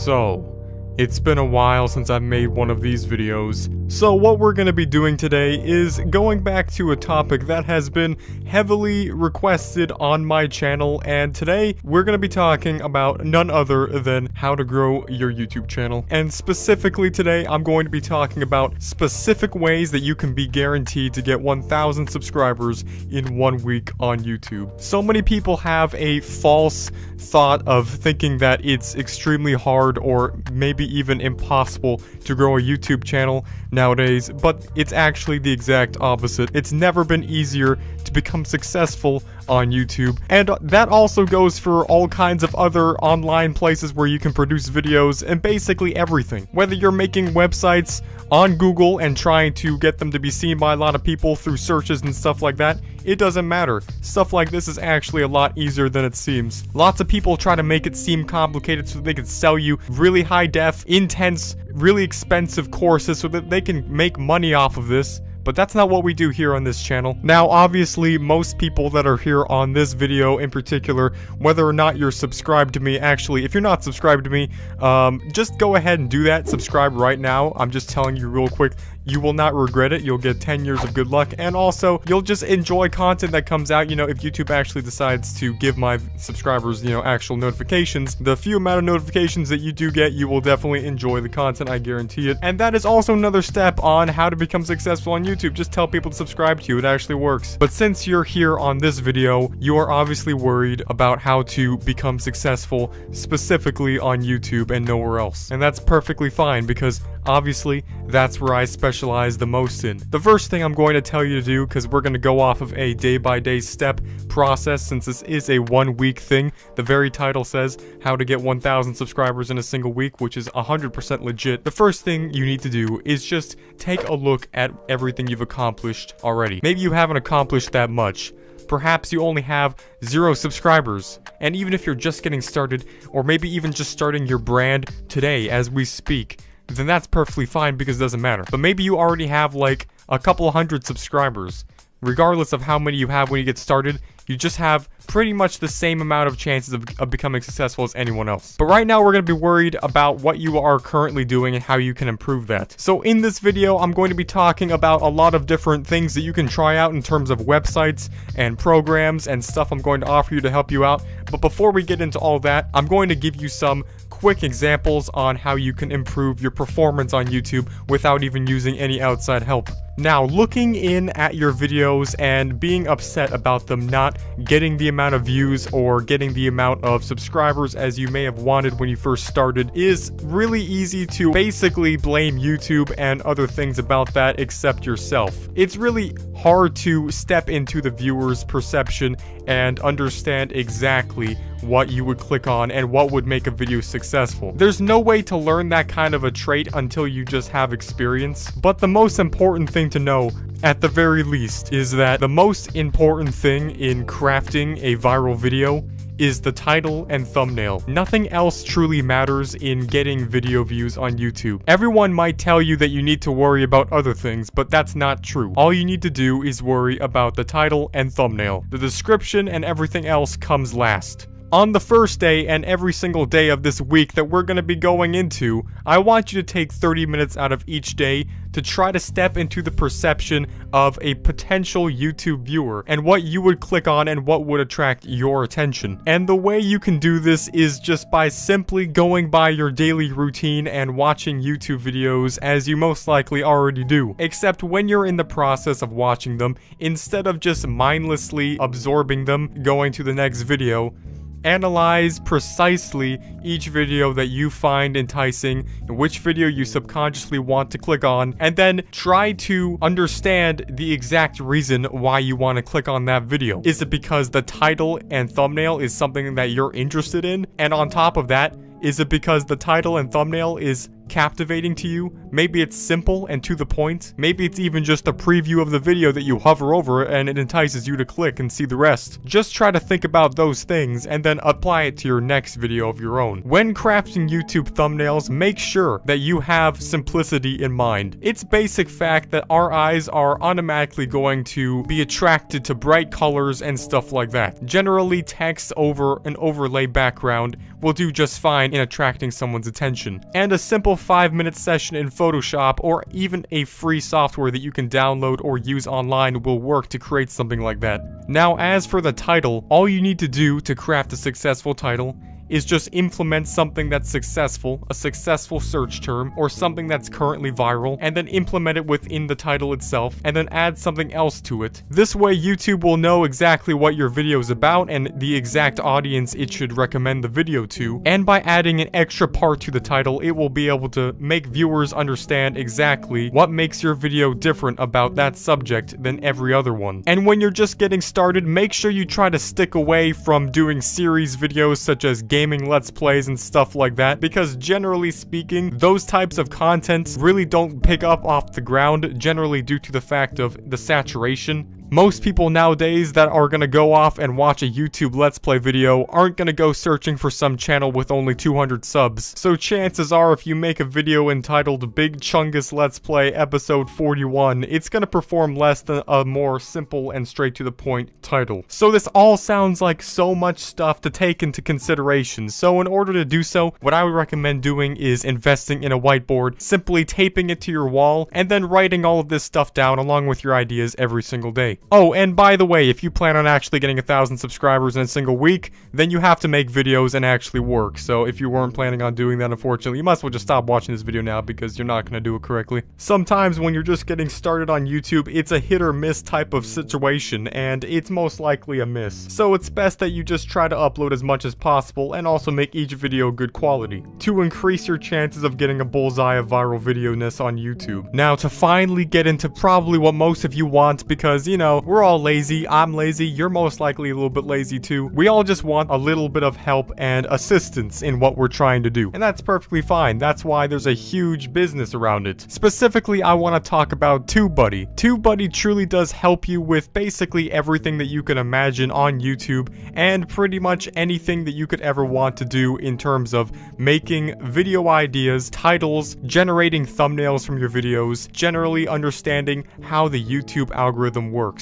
So, it's been a while since I've made one of these videos. So what we're going to be doing today is going back to a topic that has been heavily requested on my channel, and today we're going to be talking about none other than how to grow your YouTube channel. And specifically today, I'm going to be talking about specific ways that you can be guaranteed to get 1,000 subscribers in 1 week on YouTube. So many people have a false thought of thinking that it's extremely hard or maybe even impossible to grow a YouTube channel nowadays, but it's actually the exact opposite. It's never been easier to become successful on YouTube, and that also goes for all kinds of other online places where you can produce videos and basically everything. Whether you're making websites on Google and trying to get them to be seen by a lot of people through searches and stuff like that, it doesn't matter. Stuff like this is actually a lot easier than it seems. Lots of people try to make it seem complicated so they can sell you really high def, intense, really expensive courses so that they can make money off of this. But that's not what we do here on this channel. Now, obviously, most people that are here on this video in particular, whether or not you're subscribed to me, actually, if you're not subscribed to me, just go ahead and do that. Subscribe right now. I'm just telling you real quick. You will not regret it. You'll get 10 years of good luck, and also you'll just enjoy content that comes out. You know, if YouTube actually decides to give my subscribers, you know, actual notifications, the few amount of notifications that you do get, you will definitely enjoy the content, I guarantee it. And that is also another step on how to become successful on YouTube. Just tell people to subscribe to you. It actually works. But since you're here on this video, you are obviously worried about how to become successful specifically on YouTube and nowhere else. And that's perfectly fine, because obviously that's where I specialize the most in. The first thing I'm going to tell you to do, because we're going to go off of a day-by-day step process since this is a 1 week thing. The very title says how to get 1,000 subscribers in a single week, which is 100% legit. The first thing you need to do is just take a look at everything you've accomplished already. Maybe you haven't accomplished that much. Perhaps you only have 0 subscribers. And even if you're just getting started, or maybe even just starting your brand today as we speak, then that's perfectly fine, because it doesn't matter. But maybe you already have like a couple hundred subscribers. Regardless of how many you have when you get started, you just have pretty much the same amount of chances of becoming successful as anyone else. But right now, we're going to be worried about what you are currently doing and how you can improve that. So in this video, I'm going to be talking about a lot of different things that you can try out in terms of websites and programs and stuff I'm going to offer you to help you out. But before we get into all that, I'm going to give you some quick examples on how you can improve your performance on YouTube without even using any outside help. Now, looking in at your videos and being upset about them not getting the amount of views or getting the amount of subscribers as you may have wanted when you first started is really easy to basically blame YouTube and other things about that except yourself. It's really hard to step into the viewer's perception and understand exactly what you would click on and what would make a video successful. There's no way to learn that kind of a trait until you just have experience. But the most important thing to know, at the very least, is that the most important thing in crafting a viral video is the title and thumbnail. Nothing else truly matters in getting video views on YouTube. Everyone might tell you that you need to worry about other things, but that's not true. All you need to do is worry about the title and thumbnail. The description and everything else comes last. On the first day and every single day of this week that we're going to be going into, I want you to take 30 minutes out of each day to try to step into the perception of a potential YouTube viewer and what you would click on and what would attract your attention. And the way you can do this is just by simply going by your daily routine and watching YouTube videos as you most likely already do. Except when you're in the process of watching them, instead of just mindlessly absorbing them, going to the next video, analyze precisely each video that you find enticing, which video you subconsciously want to click on, and then try to understand the exact reason why you want to click on that video. Is it because the title and thumbnail is something that you're interested in? And on top of that, is it because the title and thumbnail is captivating to you. Maybe it's simple and to the point. Maybe it's even just a preview of the video that you hover over and it entices you to click and see the rest. Just try to think about those things and then apply it to your next video of your own. When crafting YouTube thumbnails, make sure that you have simplicity in mind. It's basic fact that our eyes are automatically going to be attracted to bright colors and stuff like that. Generally, text over an overlay background will do just fine in attracting someone's attention. And a simple 5-minute session in Photoshop or even a free software that you can download or use online will work to create something like that. Now, as for the title, all you need to do to craft a successful title is just implement something that's successful, a successful search term, or something that's currently viral, and then implement it within the title itself, and then add something else to it. This way, YouTube will know exactly what your video is about and the exact audience it should recommend the video to, and by adding an extra part to the title, it will be able to make viewers understand exactly what makes your video different about that subject than every other one. And when you're just getting started, make sure you try to stick away from doing series videos such as gaming let's plays and stuff like that, because generally speaking, those types of content really don't pick up off the ground, generally due to the fact of the saturation. Most people nowadays that are gonna go off and watch a YouTube Let's Play video aren't gonna go searching for some channel with only 200 subs. So chances are if you make a video entitled Big Chungus Let's Play Episode 41, it's gonna perform less than a more simple and straight to the point title. So this all sounds like so much stuff to take into consideration. So in order to do so, what I would recommend doing is investing in a whiteboard, simply taping it to your wall, and then writing all of this stuff down along with your ideas every single day. Oh, and by the way, if you plan on actually getting 1,000 subscribers in a single week, then you have to make videos and actually work. So if you weren't planning on doing that, unfortunately, you might as well just stop watching this video now because you're not going to do it correctly. Sometimes when you're just getting started on YouTube, it's a hit or miss type of situation, and it's most likely a miss. So it's best that you just try to upload as much as possible and also make each video good quality to increase your chances of getting a bullseye of viral video-ness on YouTube. Now, to finally get into probably what most of you want, because, you know, we're all lazy, I'm lazy, you're most likely a little bit lazy too. We all just want a little bit of help and assistance in what we're trying to do. And that's perfectly fine. That's why there's a huge business around it. Specifically, I want to talk about TubeBuddy. TubeBuddy truly does help you with basically everything that you can imagine on YouTube and pretty much anything that you could ever want to do in terms of making video ideas, titles, generating thumbnails from your videos, generally understanding how the YouTube algorithm works.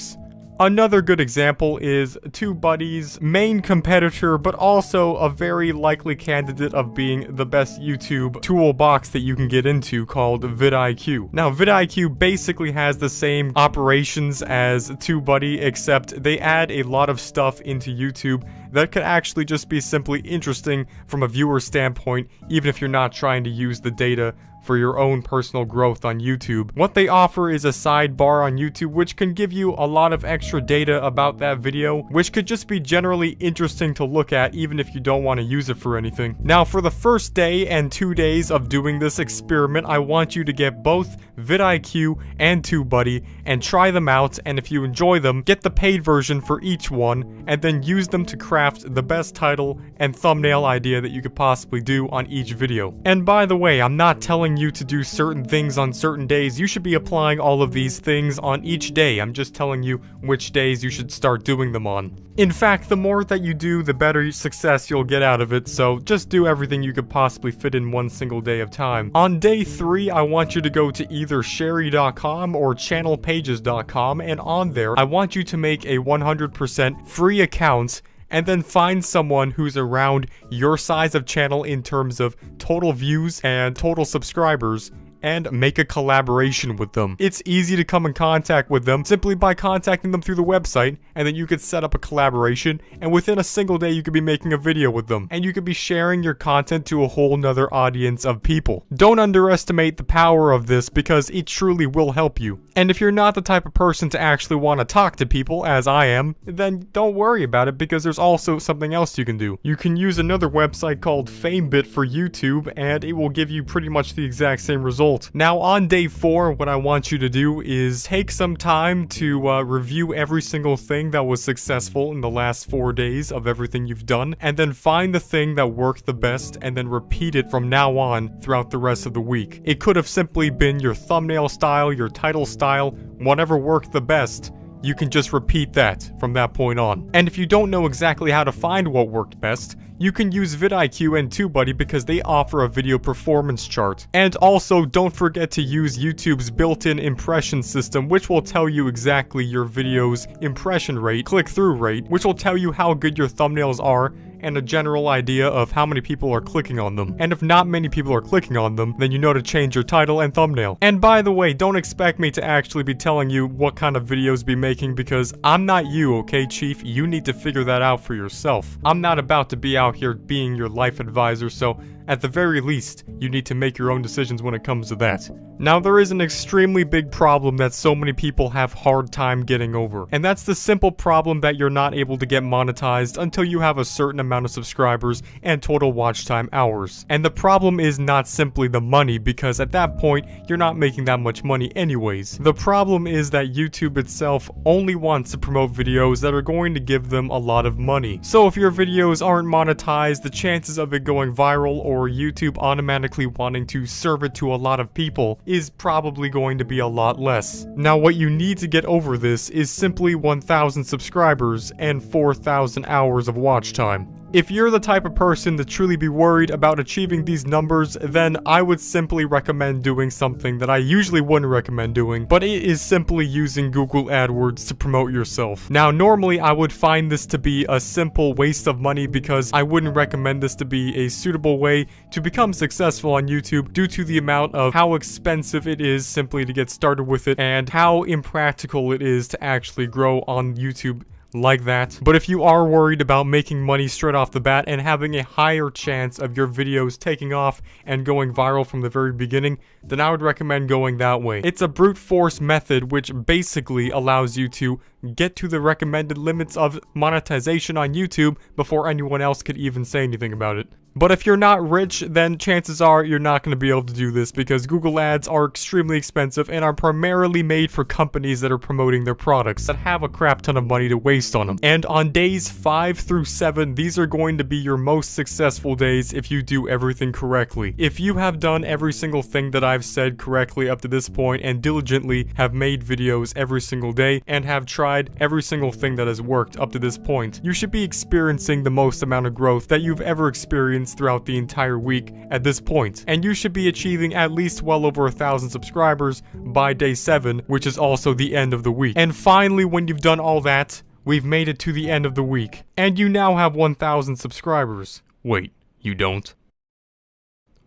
Another good example is TubeBuddy's main competitor, but also a very likely candidate of being the best YouTube toolbox that you can get into, called vidIQ. Now, vidIQ basically has the same operations as TubeBuddy, except they add a lot of stuff into YouTube that could actually just be simply interesting from a viewer standpoint, even if you're not trying to use the data for your own personal growth on YouTube. What they offer is a sidebar on YouTube which can give you a lot of extra data about that video, which could just be generally interesting to look at even if you don't want to use it for anything. Now, for the first day and 2 days of doing this experiment, I want you to get both vidIQ and TubeBuddy and try them out, and if you enjoy them, get the paid version for each one and then use them to craft the best title and thumbnail idea that you could possibly do on each video. And by the way, I'm not telling you to do certain things on certain days. You should be applying all of these things on each day. I'm just telling you which days you should start doing them on. In fact, the more that you do, the better success you'll get out of it, so just do everything you could possibly fit in one single day of time. On day 3, I want you to go to either Sherry.com or ChannelPages.com, and on there, I want you to make a 100% free account and then find someone who's around your size of channel in terms of total views and total subscribers, and make a collaboration with them. It's easy to come in contact with them simply by contacting them through the website, and then you could set up a collaboration, and within a single day you could be making a video with them, and you could be sharing your content to a whole nother audience of people. Don't underestimate the power of this, because it truly will help you. And if you're not the type of person to actually want to talk to people, as I am, then don't worry about it, because there's also something else you can do. You can use another website called FameBit for YouTube, and it will give you pretty much the exact same result. result. Now on day 4, what I want you to do is take some time to review every single thing that was successful in the last 4 days of everything you've done, and then find the thing that worked the best and then repeat it from now on throughout the rest of the week. It could have simply been your thumbnail style, your title style, whatever worked the best. You can just repeat that from that point on. And if you don't know exactly how to find what worked best, you can use vidIQ and TubeBuddy because they offer a video performance chart. And also, don't forget to use YouTube's built-in impression system, which will tell you exactly your video's impression rate, click-through rate, which will tell you how good your thumbnails are, and a general idea of how many people are clicking on them. And if not many people are clicking on them, then you know to change your title and thumbnail. And by the way, don't expect me to actually be telling you what kind of videos to be making because I'm not you, okay, Chief? You need to figure that out for yourself. I'm not about to be out here being your life advisor, so at the very least, you need to make your own decisions when it comes to that. Now, there is an extremely big problem that so many people have hard time getting over, and that's the simple problem that you're not able to get monetized until you have a certain amount of subscribers and total watch time hours. And the problem is not simply the money, because at that point, you're not making that much money anyways. The problem is that YouTube itself only wants to promote videos that are going to give them a lot of money. So if your videos aren't monetized, the chances of it going viral or YouTube automatically wanting to serve it to a lot of people is probably going to be a lot less. Now, what you need to get over this is simply 1,000 subscribers and 4,000 hours of watch time. If you're the type of person to truly be worried about achieving these numbers, then I would simply recommend doing something that I usually wouldn't recommend doing, but it is simply using Google AdWords to promote yourself. Now, normally I would find this to be a simple waste of money because I wouldn't recommend this to be a suitable way to become successful on YouTube due to the amount of how expensive it is simply to get started with it and how impractical it is to actually grow on YouTube like that. But if you are worried about making money straight off the bat and having a higher chance of your videos taking off and going viral from the very beginning, then I would recommend going that way. It's a brute force method which basically allows you to get to the recommended limits of monetization on YouTube before anyone else could even say anything about it. But if you're not rich, then chances are you're not going to be able to do this because Google Ads are extremely expensive and are primarily made for companies that are promoting their products that have a crap ton of money to waste on them. And on days 5 through 7, these are going to be your most successful days if you do everything correctly. If you have done every single thing that I've said correctly up to this point and diligently have made videos every single day and have tried every single thing that has worked up to this point, you should be experiencing the most amount of growth that you've ever experienced throughout the entire week at this point. And you should be achieving at least well over 1,000 subscribers by day 7, which is also the end of the week. And finally, when you've done all that, we've made it to the end of the week. And you now have 1,000 subscribers. Wait, you don't?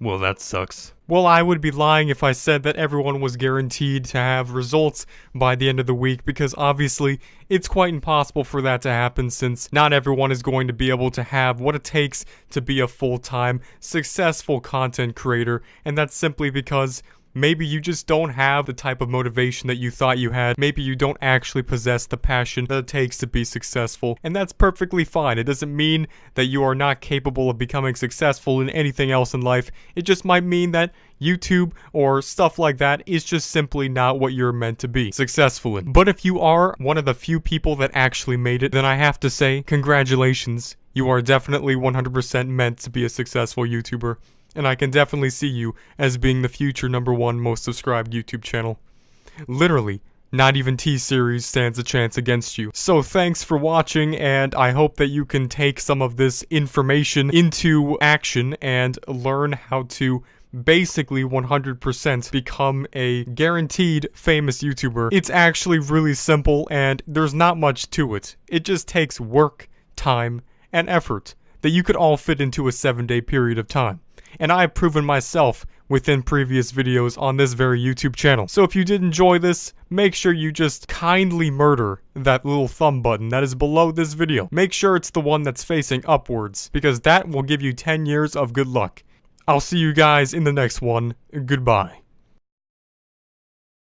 Well, that sucks. Well, I would be lying if I said that everyone was guaranteed to have results by the end of the week, because obviously it's quite impossible for that to happen since not everyone is going to be able to have what it takes to be a full-time, successful content creator, and that's simply because maybe you just don't have the type of motivation that you thought you had. Maybe you don't actually possess the passion that it takes to be successful. And that's perfectly fine. It doesn't mean that you are not capable of becoming successful in anything else in life. It just might mean that YouTube or stuff like that is just simply not what you're meant to be successful in. But if you are one of the few people that actually made it, then I have to say, congratulations. You are definitely 100% meant to be a successful YouTuber. And I can definitely see you as being the future #1 most subscribed YouTube channel. Literally, not even T-Series stands a chance against you. So thanks for watching, and I hope that you can take some of this information into action and learn how to basically 100% become a guaranteed famous YouTuber. It's actually really simple, and there's not much to it. It just takes work, time, and effort that you could all fit into a 7-day period of time. And I have proven myself within previous videos on this very YouTube channel. So if you did enjoy this, make sure you just kindly murder that little thumb button that is below this video. Make sure it's the one that's facing upwards, because that will give you 10 years of good luck. I'll see you guys in the next one. Goodbye.